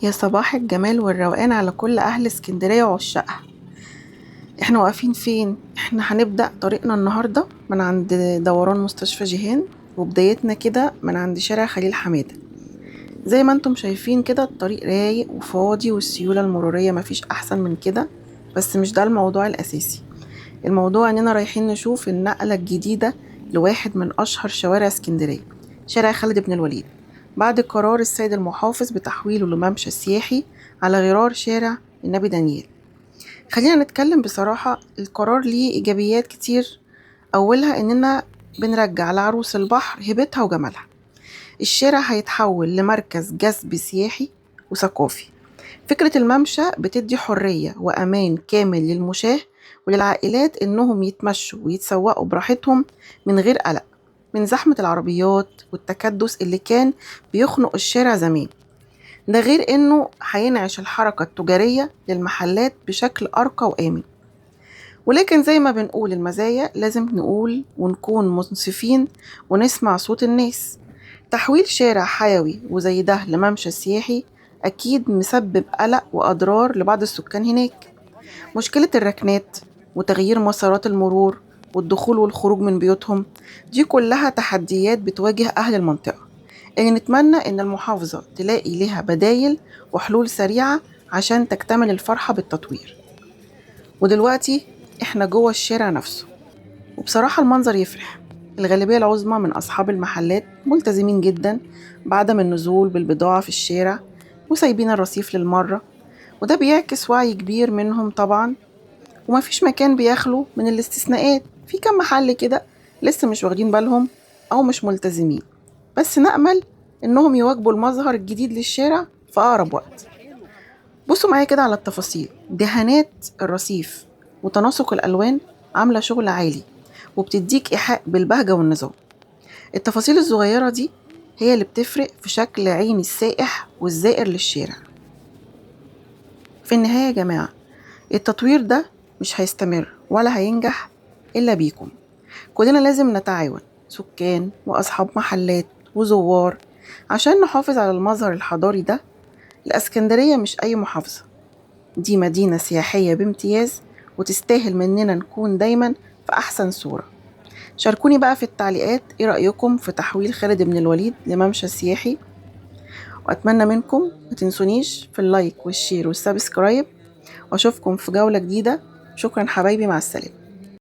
يا صباح الجمال والروقان على كل أهل اسكندرية وعشاقها. احنا واقفين فين؟ احنا هنبدأ طريقنا النهاردة من عند دوران مستشفى جيهان، وبدايتنا كده من عند شارع خليل حمادة. زي ما انتم شايفين كده الطريق رايق وفاضي والسيولة المرورية مفيش أحسن من كده. بس مش ده الموضوع الأساسي. الموضوع إننا رايحين نشوف النقلة الجديدة لواحد من أشهر شوارع اسكندرية، شارع خالد بن الوليد، بعد قرار السيد المحافظ بتحويله لممشى سياحي على غرار شارع النبي دانيال. خلينا نتكلم بصراحة، القرار ليه إيجابيات كتير. أولها إننا بنرجع لعروس البحر هيبتها وجمالها. الشارع هيتحول لمركز جذب سياحي وثقافي. فكرة الممشى بتدي حرية وأمان كامل للمشاة وللعائلات إنهم يتمشوا ويتسوقوا براحتهم من غير قلق من زحمة العربيات والتكدس اللي كان بيخنق الشارع زمان. ده غير إنه هينعش الحركة التجارية للمحلات بشكل أرقى وآمن. ولكن زي ما بنقول المزايا لازم نقول ونكون منصفين ونسمع صوت الناس. تحويل شارع حيوي وزي ده لممشى سياحي أكيد مسبب قلق وأضرار لبعض السكان هناك. مشكلة الركنات وتغيير مسارات المرور والدخول والخروج من بيوتهم، دي كلها تحديات بتواجه أهل المنطقة، اللي نتمنى إن المحافظة تلاقي لها بدايل وحلول سريعة عشان تكتمل الفرحة بالتطوير. ودلوقتي إحنا جوه الشارع نفسه، وبصراحة المنظر يفرح. الغالبية العظمى من أصحاب المحلات ملتزمين جدا بعدم النزول بالبضاعة في الشارع وسايبين الرصيف للمرة، وده بيعكس وعي كبير منهم طبعا. ومفيش مكان بيخلو من الاستثناءات، في كم محل كده لسه مش واخدين بالهم أو مش ملتزمين، بس نأمل إنهم يواجبوا المظهر الجديد للشارع في أقرب وقت. بصوا معايا كده على التفاصيل، دهانات الرصيف وتناسق الألوان عاملة شغل عالي وبتديك إيحاء بالبهجة والنظام. التفاصيل الصغيرة دي هي اللي بتفرق في شكل عين السائح والزائر للشارع. في النهاية يا جماعة، التطوير ده مش هيستمر ولا هينجح إلا بيكم. كلنا لازم نتعاون، سكان وأصحاب محلات وزوار، عشان نحافظ على المظهر الحضاري ده. الإسكندرية مش أي محافظة، دي مدينة سياحية بامتياز، وتستاهل مننا نكون دايما في أحسن صورة. شاركوني بقى في التعليقات إيه رأيكم في تحويل خالد بن الوليد لممشى سياحي، وأتمنى منكم متنسونيش في اللايك والشير والسبسكرايب، وأشوفكم في جولة جديدة. شكرا حبايبي، مع السلامة.